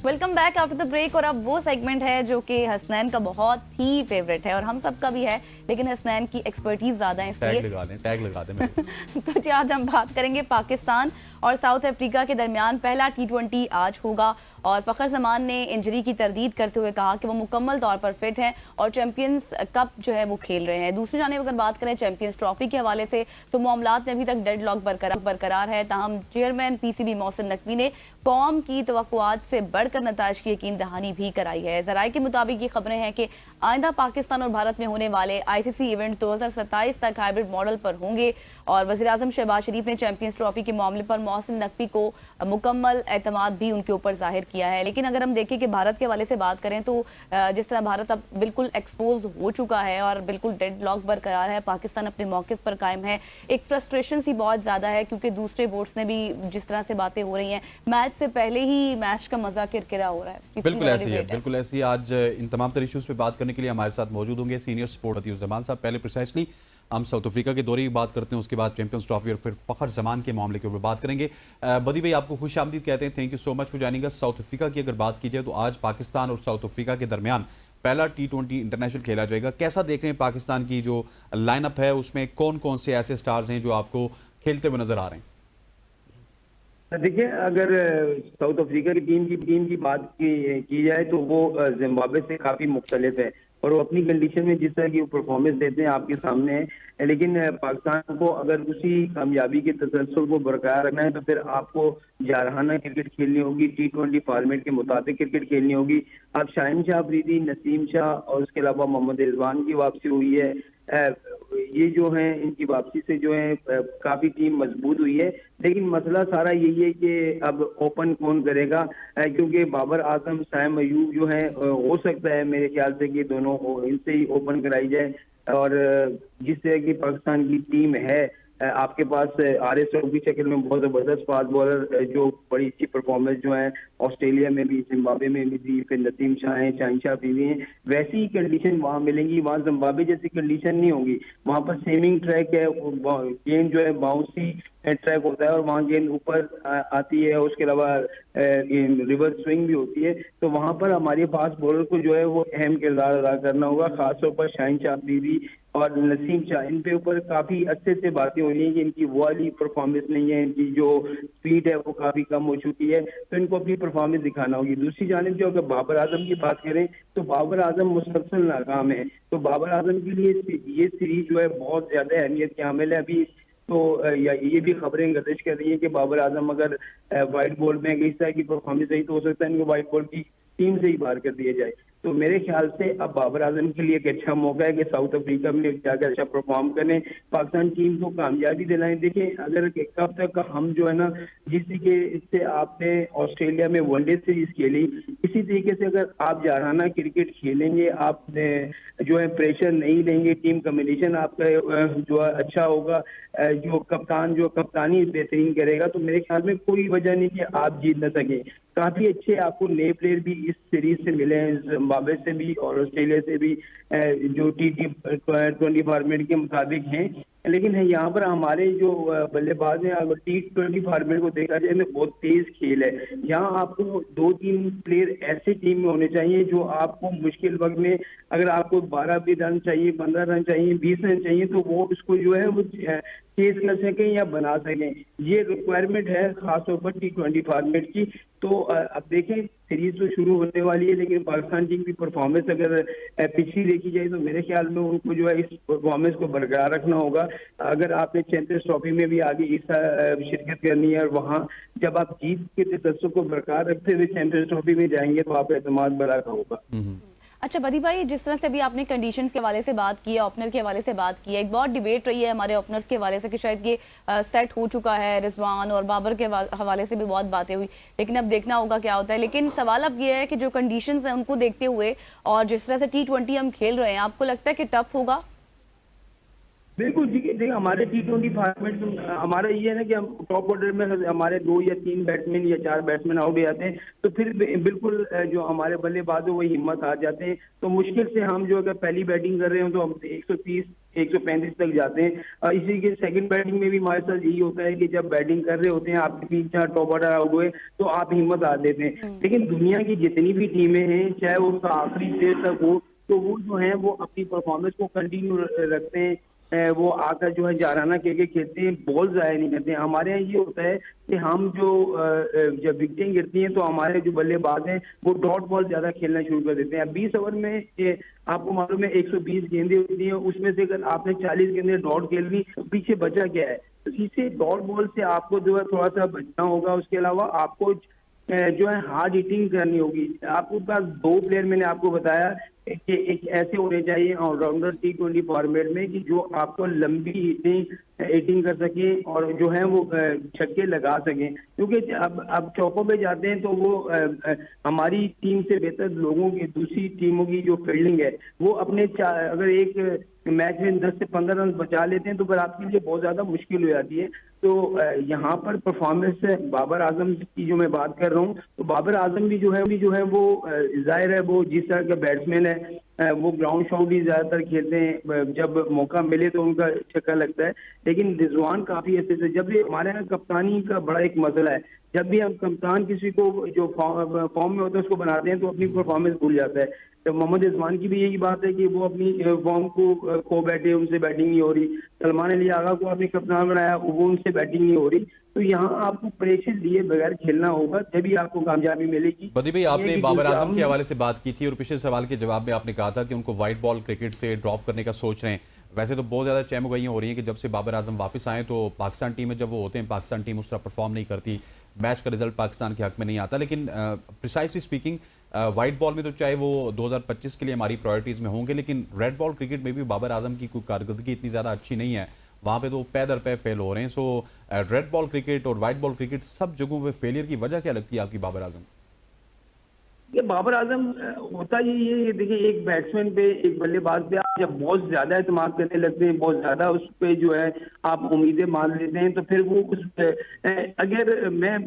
Welcome back after the break. और अब वो सेगमेंट है जो कि हसनैन का बहुत ही फेवरेट है और हम सब का भी है, लेकिन हसनैन की एक्सपर्टीज ज़्यादा है इसलिए टैग लगा दें तो जी आज हम बात करेंगे पाकिस्तान और साउथ अफ्रीका के दरमियान पहला T20 आज होगा। और फ़खर ज़मान ने इंजरी की तरदीद करते हुए कहा कि वो मुकम्मल तौर पर फिट हैं और चैम्पियंस कप जो है वो खेल रहे हैं। दूसरी जानिब अगर बात करें चैम्पियंस ट्रॉफी के हवाले से तो मामलात में अभी तक डेडलॉक बरकरार है। ताहम चेयरमैन PCB मोहसिन नकवी ने कौम की तवक्कुआत से बढ़कर नताइज की यकीन दहानी भी कराई है। ज़राए के मुताबिक ये खबरें हैं कि आइंदा पाकिस्तान और भारत में होने वाले ICC इवेंट 2027 तक हाइब्रिड मॉडल पर होंगे। और वज़ीर-ए-आज़म शहबाज शरीफ ने चैम्पियंस ट्रॉफी के मामले पर मोहसिन नकवी को मुकम्मल एतमाद भी उनके ऊपर जाहिर किया है। लेकिन अगर हम देखें कि भारत के हवाले से बात करें तो जिस तरह भारत अब बिल्कुल एक्सपोज हो चुका है और बिल्कुल डेडलॉक बरकरार है, पाकिस्तान अपने मौक़िफ़ पर कायम है। एक फ्रस्ट्रेशन सी बहुत ज़्यादा है क्योंकि दूसरे बोर्ड्स ने भी जिस तरह से बातें हो रही हैं, मैच से पहले ही मैच का मज़ा किरकिरा हो रहा है। बिल्कुल ऐसी है, बिल्कुल ऐसी। आज इन तमाम तर इशूज़ पे बात करने के लिए हमारे साथ मौजूद होंगे सीनियर स्पोर्ट अतीउज़्ज़मान साहब। पहले प्रिसाइसली हम साउथ अफ्रीका के दौरे की बात करते हैं, उसके बाद चैंपियंस ट्रॉफी और फिर फ़खर ज़मान के मामले के ऊपर बात करेंगे। बदी भाई आपको खुश आमदीद कहते हैं, thank you so much for joining us. South Africa की अगर बात की जाए तो आज पाकिस्तान और साउथ अफ्रीका के दरमियान पहला T20 इंटरनेशनल खेला जाएगा। कैसा देख रहे हैं पाकिस्तान की जो लाइनअप है, उसमें कौन कौन से ऐसे स्टार्स हैं जो आपको खेलते हुए नजर आ रहे हैं? देखिए, अगर साउथ अफ्रीका की टीम की बात की जाए तो वो जिम्बाब्वे से काफी मुख्तलिफ है और वो अपनी कंडीशन में जिस तरह की परफॉर्मेंस देते हैं आपके सामने है। लेकिन पाकिस्तान को अगर उसी कामयाबी के तसलसल को बरकरार रखना है तो फिर आपको जारहाना क्रिकेट खेलनी होगी, T20 फॉर्मेट के मुताबिक क्रिकेट खेलनी होगी। अब शाहिन शाह अफरीदी, नसीम शाह और उसके अलावा मोहम्मद रिजवान की वापसी हुई है। ये जो है इनकी वापसी से जो है काफी टीम मजबूत हुई है। लेकिन मसला सारा यही है कि अब ओपन कौन करेगा, क्योंकि बाबर आजम, साइम अयूब जो है हो सकता है मेरे ख्याल से कि दोनों इनसे ही ओपन कराई जाए। और जिस तरह की पाकिस्तान की टीम है, आपके पास RS रऊफ की शक्ल में बहुत जबरदस्त फास्ट बॉलर जो बड़ी अच्छी परफॉर्मेंस जो है ऑस्ट्रेलिया में भी, जिम्बाब्वे में भी दी, फिर नसीम शाह हैं, शाहिन शाह अफरीदी हैं, वैसी ही कंडीशन वहाँ मिलेंगी। वहाँ जिम्बाब्वे जैसी कंडीशन नहीं होगी। वहाँ पर सेमिंग ट्रैक है, गेंद जो है बाउंसी ट्रैक होता है और वहाँ गेंद ऊपर आती है, उसके अलावा रिवर्स स्विंग भी होती है। तो वहाँ पर हमारे फास्ट बॉलर को जो है वो अहम किरदार अदा करना होगा, खासतौर पर शाहिन शाह अफरीदी और नसीम शाह। इन पे ऊपर काफी अच्छे से बातें हो रही हैं कि इनकी वो वाली परफॉर्मेंस नहीं है, इनकी जो स्पीड है वो काफी कम हो चुकी है, तो इनको अपनी परफॉर्मेंस दिखाना होगी। दूसरी जानिब जो अगर बाबर आजम की बात करें तो बाबर आजम मुसलसल नाकाम है, तो बाबर आजम के लिए ये सीरीज जो है बहुत ज्यादा अहमियत की हामिल है। अभी तो ये भी खबरें गर्दिश कर रही है कि बाबर आजम अगर व्हाइट बॉल में इस तरह की परफॉर्मेंस रही तो हो सकता है इनको व्हाइट बॉल की टीम से ही बाहर कर दिया जाए। तो मेरे ख्याल से अब बाबर आजम के लिए एक अच्छा मौका है कि साउथ अफ्रीका में जाकर अच्छा परफॉर्म करें, पाकिस्तान टीम को कामयाबी दिलाएं। देखें, अगर कब तक हम जो है ना, जिस तरीके से आपने ऑस्ट्रेलिया में वनडे सीरीज खेली, इसी तरीके से अगर आप जारहाना क्रिकेट खेलेंगे, आप जो है प्रेशर नहीं लेंगे, टीम कम्बिनेशन आपका जो है अच्छा होगा, जो कप्तानी बेहतरीन करेगा, तो मेरे ख्याल में कोई वजह नहीं कि आप जीत न सकें। काफी अच्छे आपको नए प्लेयर भी इस सीरीज से मिले हैं, जिम्बाब्वे से भी और ऑस्ट्रेलिया से भी, जो T20 फॉर्मेट के मुताबिक हैं। लेकिन यहाँ पर हमारे जो बल्लेबाज हैं, अगर T20 फॉर्मेट को देखा जाए तो बहुत तेज खेल है। यहाँ आपको 2-3 प्लेयर ऐसे टीम में होने चाहिए जो आपको मुश्किल वक्त में, अगर आपको 12 भी रन चाहिए, 15 रन चाहिए, 20 रन चाहिए, तो वो इसको जो है वो तेज कर सकें या बना सकें। ये रिक्वायरमेंट है खासतौर पर T20 फॉर्मेट की। तो अब देखें, सीरीज तो शुरू होने वाली है, लेकिन पाकिस्तान टीम की परफॉर्मेंस अगर पिछली देखी जाए तो मेरे ख्याल में उनको जो है इस परफॉर्मेंस को बरकरार रखना होगा। अगर आपने चैंपियंस ट्रॉफी में भी आगे इस शिरकत करनी है और वहाँ जब आप जीत के तसल्सल को बरकरार रखते हुए चैंपियंस ट्रॉफी में जाएंगे तो आपका एतमाद बढ़ा होगा। अच्छा बदी भाई, जिस तरह से अभी आपने कंडीशंस के हवाले से बात की है, ओपनर के हवाले से बात की है, एक बहुत डिबेट रही है हमारे ओपनर्स के हवाले से कि शायद ये सेट हो चुका है, रिजवान और बाबर के हवाले से भी बहुत बातें हुई, लेकिन अब देखना होगा क्या होता है। लेकिन सवाल अब ये है कि जो कंडीशंस हैं उनको देखते हुए और जिस तरह से T20 हम खेल रहे हैं, आपको लगता है कि टफ होगा? बिल्कुल, देखिए हमारे T20 फॉर्मेट हमारा ये है ना कि हम टॉप ऑर्डर में हमारे 2 या 3 बैट्समैन या 4 बैट्समैन आउट हो जाते हैं, तो फिर बिल्कुल जो हमारे बल्लेबाज है वही हिम्मत हार जाते हैं। तो मुश्किल से हम जो अगर पहली बैटिंग कर रहे हो तो हम 130 135 तक जाते हैं। इसी के सेकंड बैटिंग में भी हमारे साथ यही होता है कि जब बैटिंग कर रहे होते हैं आपके 3-4 टॉप ऑर्डर आउट हुए तो आप हिम्मत हार देते हैं। लेकिन दुनिया की जितनी भी टीमें हैं, चाहे वो आखिरी देर तक हो, तो वो जो है वो अपनी परफॉर्मेंस को कंटिन्यू रखते हैं। वो आकर जो है जाराना के खेलते हैं, बॉल ज़ाया नहीं करते हैं। हमारे यहाँ ये होता है कि हम जो जब विकेटें गिरती हैं तो हमारे जो बल्लेबाज हैं वो डॉट बॉल ज़्यादा खेलना शुरू कर देते हैं। 20 ओवर में आपको मालूम है 120 गेंदें होती हैं, उसमें से अगर आपने 40 गेंदें डॉट खेल ली तो पीछे बचा क्या है। तो इसे डॉट बॉल से आपको जो है थोड़ा सा बचना होगा। उसके अलावा आपको जो है हार्ड हिटिंग करनी होगी। आपके पास 2 प्लेयर मैंने आपको बताया कि एक ऐसे होने चाहिए ऑलराउंडर T20 फॉर्मेट में कि जो आपको लंबी हिटिंग कर सकें और जो है वो छक्के लगा सकें, क्योंकि अब चौकों पे जाते हैं तो वो हमारी टीम से बेहतर लोगों की, दूसरी टीमों की जो फील्डिंग है वो अपने अगर एक मैच में 10 से 15 रन बचा लेते हैं तो फिर आपके लिए बहुत ज़्यादा मुश्किल हो जाती है। तो यहाँ पर परफॉर्मेंस बाबर आजम की जो मैं बात कर रहा हूँ, तो बाबर आजम भी जो है वो जाहिर है वो जिस तरह का बैट्समैन है वो ग्राउंड शॉट ही ज़्यादातर खेलते हैं, जब मौका मिले तो उनका छक्का लगता है। लेकिन रिजवान काफ़ी अच्छे से, जब भी हमारे यहाँ कप्तानी का बड़ा एक मसला है, जब भी हम कप्तान किसी को जो फॉर्म में होता है उसको बनाते हैं तो अपनी परफॉर्मेंस भूल जाता है। तो मोहम्मद रिजवान की भी यही बात है कि वो अपनी फॉर्म को खो बैठे, उनसे बैटिंग नहीं हो रही। सलमान अली आगा को आपने कप्तान बनाया, वो उनसे बैटिंग नहीं हो रही। तो यहाँ आपको प्रेशर लिए बगैर खेलना होगा, तभी आपको कामयाबी मिलेगी। बदी भाई, आपने बाबर आजम के हवाले से बात की थी और पिछले सवाल के जवाब में आपने कहा था कि उनको वाइट बॉल क्रिकेट से ड्रॉप करने का सोच रहे हैं। वैसे तो बहुत ज़्यादा चहमुगइयाँ हो रही हैं कि जब से बाबर आजम वापस आए तो पाकिस्तान टीम में जब वो होते हैं, पाकिस्तान टीम उस तरह परफॉर्म नहीं करती, मैच का रिजल्ट पाकिस्तान के हक में नहीं आता। लेकिन प्रिसाइसली स्पीकिंग वाइट बॉल में तो चाहे वो 2025 के लिए हमारी प्रायोरिटीज़ में होंगे, लेकिन रेड बॉल क्रिकेट में भी बाबर आजम की कोई कारकर्दगी इतनी ज़्यादा अच्छी नहीं है, वहाँ पे तो पै दर पै फेल हो रहे हैं। सो रेड बॉल क्रिकेट और वाइट बॉल क्रिकेट सब जगहों पे फेलियर की वजह क्या लगती है आपकी बाबर आजम? ये बाबर आजम होता यही है, देखिए एक बैट्समैन पे, एक बल्लेबाज पे आप जब बहुत ज्यादा एतमाद करने लगते हैं, बहुत ज्यादा उस पे जो है आप उम्मीदें मान लेते हैं, तो फिर वो उस अगर मैं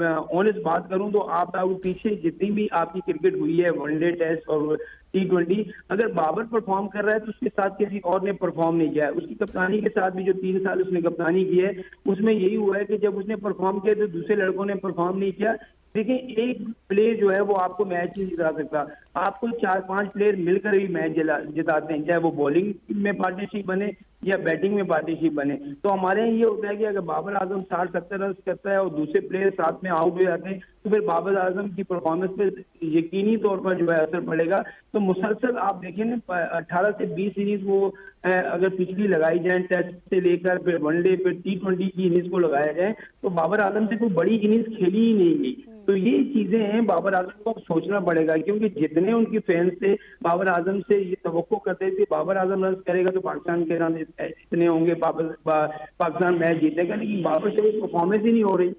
ऑनेस्ट बात करूं तो आप पीछे जितनी भी आपकी क्रिकेट हुई है, वनडे, टेस्ट और T20, अगर बाबर परफॉर्म कर रहा है तो उसके साथ किसी और ने परफॉर्म नहीं किया है। उसकी कप्तानी के साथ भी जो 3 साल उसने कप्तानी की है उसमें यही हुआ है कि जब उसने परफॉर्म किया तो दूसरे लड़कों ने परफॉर्म नहीं किया। देखिए एक प्लेयर जो है वो आपको मैच नहीं जिता सकता, आपको 4-5 प्लेयर मिलकर भी मैच जिताते हैं, चाहे वो बॉलिंग में पार्टनरशिप बने या बैटिंग में पार्टनरशिप बने। तो हमारे यहाँ ये होता है कि अगर बाबर आजम 60-70 रन करता है और दूसरे प्लेयर साथ में आउट हो जाते हैं तो फिर बाबर आजम की परफॉर्मेंस पे यकीनी तौर पर जो है असर पड़ेगा। तो मुसलसल आप देखें ना 18 से 20 इनिंग्स वो अगर पिछली लगाई जाए, टेस्ट से लेकर फिर वनडे फिर T20 की इनिंग्स को लगाया जाए तो बाबर आजम से कोई बड़ी इनिंग्स खेली ही नहीं गई। तो ये चीजें हैं, बाबर आजम को सोचना पड़ेगा, क्योंकि जितने उनके फैंस थे बाबर आजम से ये तवक्को करते थे बाबर आजम रन करेगा तो पाकिस्तान के रन इतने होंगे, पाकिस्तान मैच जीतेगा, लेकिन बाबर से परफॉर्मेंस ही नहीं हो रही।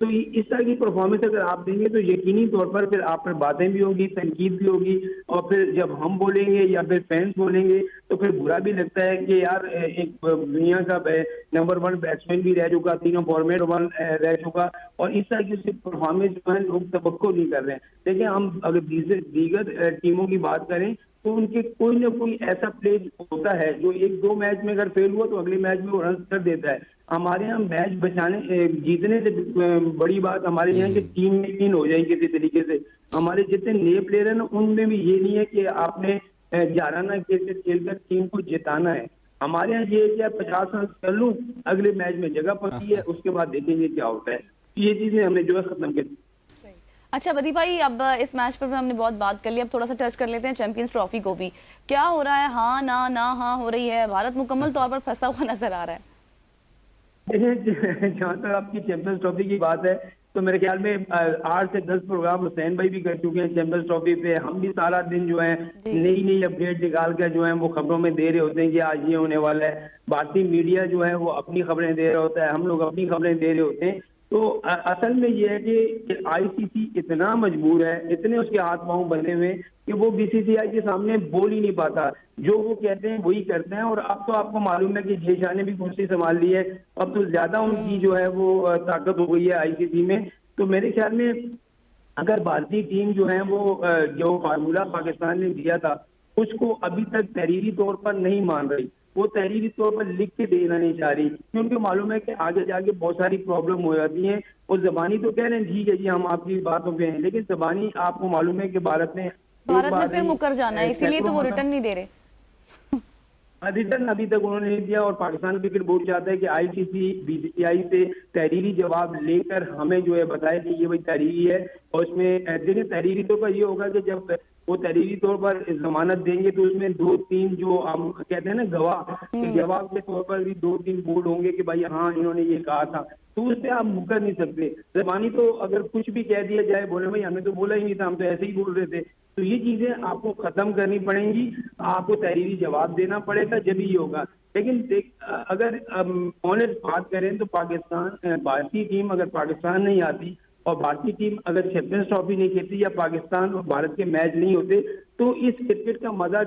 तो इस तरह की परफॉर्मेंस अगर आप देंगे तो यकीनी तौर पर फिर आप पर बातें भी होगी, तनकीद भी होगी, और फिर जब हम बोलेंगे या फिर फैंस बोलेंगे तो फिर बुरा भी लगता है कि यार एक दुनिया का नंबर 1 बैट्समैन भी रह चुका, तीनों फॉर्मेट 1 रह चुका, और इस तरह की उसकी परफॉर्मेंस जो है लोग तवक्को नहीं कर रहे हैं। देखिए हम अगर दीगर टीमों की बात करें तो उनके कोई ना कोई ऐसा प्लेयर होता है जो 1-2 मैच में अगर फेल हुआ तो अगले मैच में वो रन कर देता है। हमारे यहाँ मैच जीतने से बड़ी बात हमारे यहाँ की टीम में इन हो जाए किसी तरीके से। हमारे जितने नए प्लेयर हैं ना उनमें भी ये नहीं है कि आपने 11 रन खेलकर टीम को जिताना है। हमारे यहाँ ये है कि आप 50 रन कर लूँ, अगले मैच में जगह पक्की है, उसके बाद देखेंगे क्या होता है। ये चीजें हमने जो है खत्म कर दी। अच्छा बदी भाई, अब इस मैच पर हमने बहुत बात कर ली, अब थोड़ा सा टच कर लेते हैं चैंपियंस ट्रॉफी को भी। क्या हो रहा है? हाँ ना हाँ हो रही है, भारत मुकम्मल तौर पर फंसा हुआ नजर आ रहा है। जहाँ तक आपकी चैंपियंस ट्रॉफी की बात है तो मेरे ख्याल में 8 से 10 प्रोग्राम हुसैन भाई भी कर चुके हैं चैंपियंस ट्रॉफी पे। हम भी सारा दिन जो है नई अपडेट निकाल कर जो है वो खबरों में दे रहे होते हैं कि आज ये होने वाला है। भारतीय मीडिया जो है वो अपनी खबरें दे रहा होता है, हम लोग अपनी खबरें दे रहे होते हैं। तो असल में ये है कि ICC इतना मजबूर है, इतने उसके हाथ पांव बंधे हुए कि वो BCCI के सामने बोल ही नहीं पाता, जो वो कहते हैं वही करते हैं। और अब तो आपको मालूम है कि जय शाह ने भी कुर्सी संभाल ली है, अब तो ज्यादा उनकी जो है वो ताकत हो गई है ICC में। तो मेरे ख्याल में अगर भारतीय टीम जो है वो जो फार्मूला पाकिस्तान ने दिया था उसको अभी तक तहरीरी तौर पर नहीं मान रही, وہ تحریری طور پر لکھ کے دینا نہیں چاہ رہی، کیونکہ معلوم ہے کہ آگے جا کے بہت ساری پرابلم ہو جاتی ہیں. اور زبانی تو کہہ رہے ہیں ٹھیک ہے جی ہم آپ کی باتوں پہ ہیں، لیکن زبانی آپ کو معلوم ہے کہ بھارت نے پھر مکر جانا ہے، اسی لیے تو وہ ریٹرن نہیں دے رہے. ریٹرن ابھی تک انہوں نے نہیں دیا، اور پاکستان کرکٹ بورڈ چاہتا ہے کہ آئی سی سی بی سی آئی سے تحریری جواب لے کر ہمیں جو ہے بتائے کہ یہ وہی تحریری ہے. اور اس میں دیکھیں تحریری طور پر یہ ہوگا کہ جب وہ تحریری طور پر ضمانت دیں گے تو اس میں 2-3 جو ہم کہتے ہیں نا گواہ، جواب کے طور پر بھی 2-3 بورڈ ہوں گے کہ بھائی ہاں انہوں نے یہ کہا تھا، تو اس سے آپ مکر نہیں سکتے. زبانی تو اگر کچھ بھی کہہ دیا جائے بولے بھائی ہمیں تو بولا ہی نہیں تھا، ہم تو ایسے ہی بول رہے تھے. تو یہ چیزیں آپ کو ختم کرنی پڑیں گی، آپ کو تحریری جواب دینا پڑے گا جب یہ ہوگا. لیکن اگر آنےسٹ بات کریں تو پاکستان بھارتی ٹیم اگر پاکستان نہیں آتی اور بھارتی ٹیم اگر چیمپئنز ٹرافی نہیں کھیلتی یا پاکستان اور بھارت کے میچ نہیں ہوتے تو اس کرکٹ کا مزہ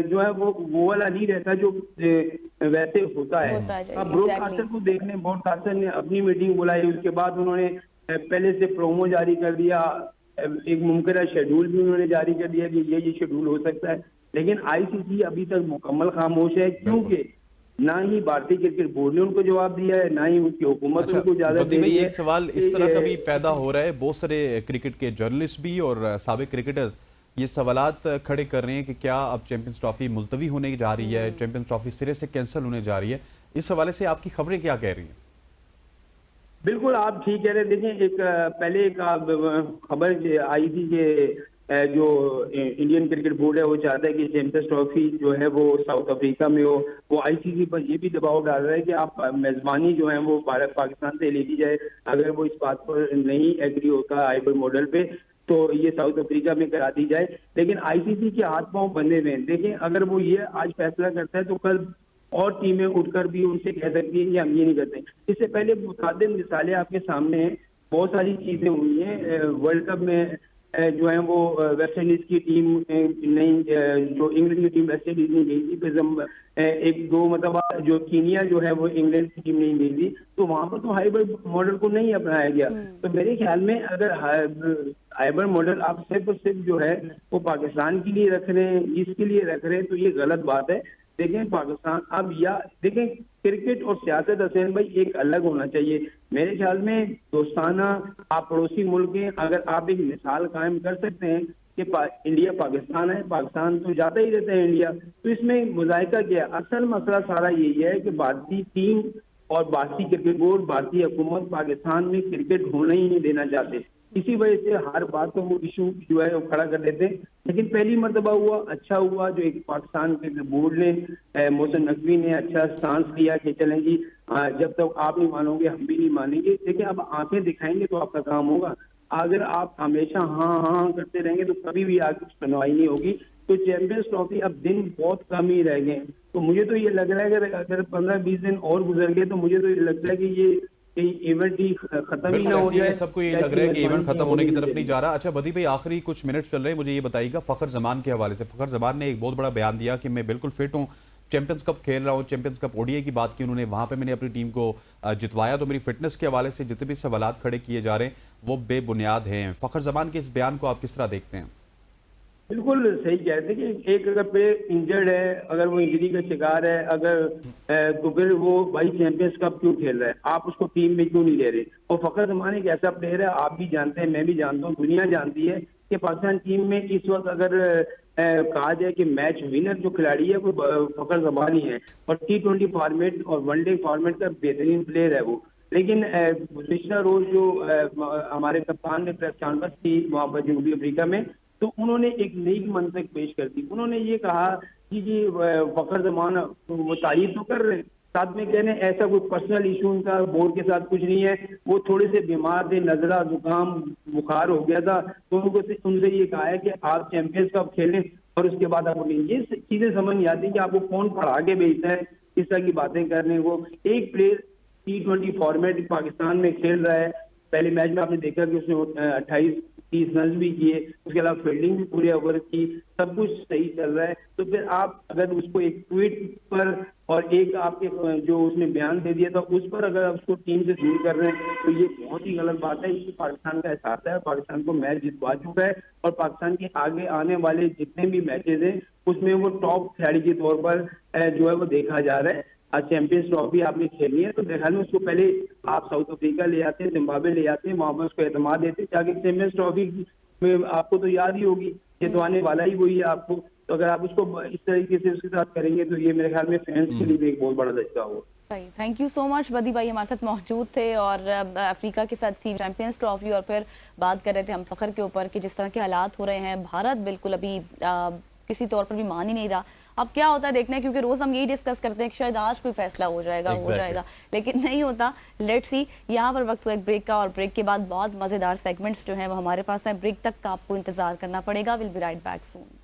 جو ہے وہ والا نہیں رہتا جو ویسے ہوتا ہے. اب بروڈ کاسٹر کو دیکھنے بروڈ کاسٹر نے اپنی میٹنگ بلائی، اس کے بعد انہوں نے پہلے سے پرومو جاری کر دیا، ایک ممکنہ شیڈول بھی انہوں نے جاری کر دیا کہ یہ شیڈول ہو سکتا ہے. لیکن آئی سی سی ابھی تک مکمل خاموش ہے، کیونکہ نہ ہی بھارتی کرکٹ بورڈ نے ان کو جواب دیا ہے، نہ ہی ان کی حکومت ان کو اجازت دے رہی ہے. ایک سوال اس طرح کا بھی پیدا ہو رہا ہے، بہت سارے کرکٹ کے جرنلسٹ بھی اور سابق کرکٹر یہ سوالات کھڑے کر رہے ہیں کہ کیا اب چیمپئنز ٹرافی ملتوی ہونے جا رہی ہے، چیمپئنز ٹرافی سرے سے کینسل ہونے جا رہی ہے. اس حوالے سے آپ کی خبریں کیا کہہ رہی ہیں؟ بالکل آپ ٹھیک کہہ رہے ہیں. دیکھیں پہلے ایک خبر آئی تھی کہ جو انڈین کرکٹ بورڈ ہے وہ چاہتا ہے کہ چیمپئنز ٹرافی جو ہے وہ ساؤتھ افریقہ میں ہو. وہ آئی سی سی پر یہ بھی دباؤ ڈال رہا ہے کہ آپ میزبانی جو ہے وہ بھارت پاکستان سے لے لی جائے. اگر وہ اس بات پر نہیں ایگری ہوتا ہائبرڈ ماڈل پہ تو یہ ساؤتھ افریقہ میں کرا دی جائے. لیکن آئی سی سی کے ہاتھ پاؤں بندھے ہوئے ہیں. دیکھیں اگر وہ یہ آج فیصلہ کرتا ہے تو کل اور ٹیمیں اٹھ کر بھی ان سے کہہ سکتی ہیں کہ ہم یہ نہیں کرتے. اس سے پہلے متعدد مثالیں آپ کے سامنے ہیں، بہت ساری چیزیں ہوئی ہیں. ورلڈ کپ میں جو ہے وہ ویسٹ انڈیز کی ٹیم نہیں، جو انگلینڈ کی ٹیم ویسٹ انڈیز نہیں گئی تھی، پھر ایک دو مرتبہ جو کینیا جو ہے وہ انگلینڈ کی ٹیم نہیں گئی تھی، تو وہاں پر تو ہائبرڈ ماڈل کو نہیں اپنایا گیا. تو میرے خیال میں اگر ہائبرڈ ماڈل آپ صرف اور صرف جو ہے وہ پاکستان کے لیے رکھ رہے ہیں، اس کے لیے رکھ رہے ہیں، تو یہ غلط بات ہے. دیکھیں پاکستان اب دیکھیں کرکٹ اور سیاست حسین بھائی ایک الگ ہونا چاہیے. میرے خیال میں دوستانہ آپ پڑوسی ملک ہیں، اگر آپ ایک مثال قائم کر سکتے ہیں کہ انڈیا پاکستان ہے، پاکستان تو جاتا ہی رہتا ہے انڈیا، تو اس میں مذائقہ کیا ہے؟ اصل مسئلہ سارا یہی ہے کہ بھارتی ٹیم اور بھارتی کرکٹ بورڈ، بھارتی حکومت پاکستان میں کرکٹ ہونا ہی نہیں دینا چاہتے. اسی وجہ سے ہر بات کو وہ ایشو جو ہے وہ کھڑا کر دیتے ہیں. لیکن پہلی مرتبہ ہوا، اچھا ہوا جو ایک پاکستان کے بورڈ نے، محسن نقوی نے اچھا سٹانس لیا کہ چلیں جی جب تک آپ نہیں مانو گے ہم بھی نہیں مانیں گے. لیکن اب آنکھیں دکھائیں گے تو آپ کا کام ہوگا. اگر آپ ہمیشہ ہاں ہاں کرتے رہیں گے تو کبھی بھی آگے سنوائی نہیں ہوگی. تو چیمپئنز ٹرافی اب دن بہت کم ہی رہ گئے. تو مجھے تو یہ لگ رہا ہے کہ اگر 15-20 دن اور گزر گئے تو مجھے تو یہ لگتا ہے کہ یہ ایونٹ ہی ختم ہی نہ ہو جائے. سب کو یہ لگ رہا ہے کہ ایونٹ ختم ہونے کی طرف نہیں جا رہا. اچھا بدی بھائی آخری کچھ منٹ چل رہے ہیں، مجھے یہ بتائیے گا فخر زمان کے حوالے سے. فخر زمان نے ایک بہت بڑا بیان دیا کہ میں بالکل فٹ ہوں، چیمپئنز کپ کھیل رہا ہوں. چیمپئنز کپ اوڈی اے کی بات کی انہوں نے، وہاں پہ میں نے اپنی ٹیم کو جتوایا. تو میری فٹنس کے حوالے سے جتنے بھی سوالات کھڑے کیے جا رہے ہیں وہ بے بنیاد ہیں. فخر زمان کے اس بیان کو آپ کس طرح دیکھتے ہیں؟ بالکل صحیح کہتے ہیں کہ ایک اگر پلیئر انجرڈ ہے، اگر وہ انجری کا شکار ہے، اگر تو پھر وہ بھائی چیمپئنز کپ کیوں کھیل رہا ہے، آپ اس کو ٹیم میں کیوں نہیں لے رہے؟ اور فخر زمان ایک ایسا پلیئر ہے، آپ بھی جانتے ہیں، میں بھی جانتا ہوں، دنیا جانتی ہے کہ پاکستان ٹیم میں اس وقت اگر کہا جائے کہ میچ ونر جو کھلاڑی ہے وہ فخر زمان ہی ہے. اور T20 فارمیٹ اور ون ڈے فارمیٹ کا بہترین پلیئر ہے وہ. لیکن گزشتہ روز جو ہمارے کپتان نے پریس کانفرنس کی وہاں پر جنوبی افریقہ میں، تو انہوں نے ایک نئی منطق پیش کر دی. انہوں نے یہ کہا کہ جی فخر زمان وہ تعریف تو کر رہے ہیں، ساتھ میں کہنے ایسا کوئی پرسنل ایشو ان کا بورڈ کے ساتھ کچھ نہیں ہے، وہ تھوڑے سے بیمار تھے، نزلہ زکام بخار ہو گیا تھا، تو ان سے یہ کہا ہے کہ آپ چیمپئنز کپ کھیلیں اور اس کے بعد آپ یہ چیزیں سمجھ نہیں آتی کہ آپ کو کون پڑھا کے بھیجتا ہے اس طرح کی باتیں کرنے کو. ایک پلیئر T20 فارمیٹ پاکستان میں کھیل رہا ہے. پہلے میچ میں آپ نے دیکھا کہ اس نے 28 30 रन भी किए, उसके अलावा फील्डिंग भी पूरे ओवर की, सब कुछ सही चल रहा है। तो फिर आप अगर उसको एक ट्वीट पर और एक आपके जो उसने बयान दे दिया था उस पर अगर आप उसको टीम से दूर कर रहे हैं तो ये बहुत ही गलत बात है। इससे पाकिस्तान का एहसास है, पाकिस्तान को मैच जितवा चुका है और पाकिस्तान के आगे आने वाले जितने भी मैचेज हैं उसमें वो टॉप खिलाड़ी के तौर पर जो है वो देखा जा रहा है। आज चैंपियंस ट्रॉफी आपने खेलनी है तो मेरे ख्याल में उसको पहले आप साउथ अफ्रीका ले आते हैं, जिम्बाब्वे ले आते हैं, वहां पर उसको एतमाद देते हैं, जाके चैंपियंस ट्रॉफी में आपको तो याद ही होगी, जितवाने वाला ही वही है आपको। तो अगर आप उसको इस तरीके से उसके साथ करेंगे तो ये मेरे ख्याल में फैंस के लिए भी एक बहुत बड़ा धक्का होगा। सही, थैंक यू सो मच। बदी भाई हमारे साथ मौजूद थे और अफ्रीका के साथ सी चैंपियंस ट्रॉफी और फिर बात कर रहे थे हम फखर के ऊपर कि जिस तरह के हालात हो रहे हैं, भारत बिल्कुल अभी किसी तौर पर भी मान ही नहीं रहा। अब क्या होता है देखना है, क्योंकि रोज हम यही डिस्कस करते हैं कि शायद आज कोई फैसला हो जाएगा हो जाएगा, लेकिन नहीं होता। Let's see. यहाँ पर वक्त हुआ एक ब्रेक का और ब्रेक के बाद बहुत मजेदार सेगमेंट्स जो हैं वो हमारे पास हैं। ब्रेक तक का आपको इंतजार करना पड़ेगा। Will be right back soon.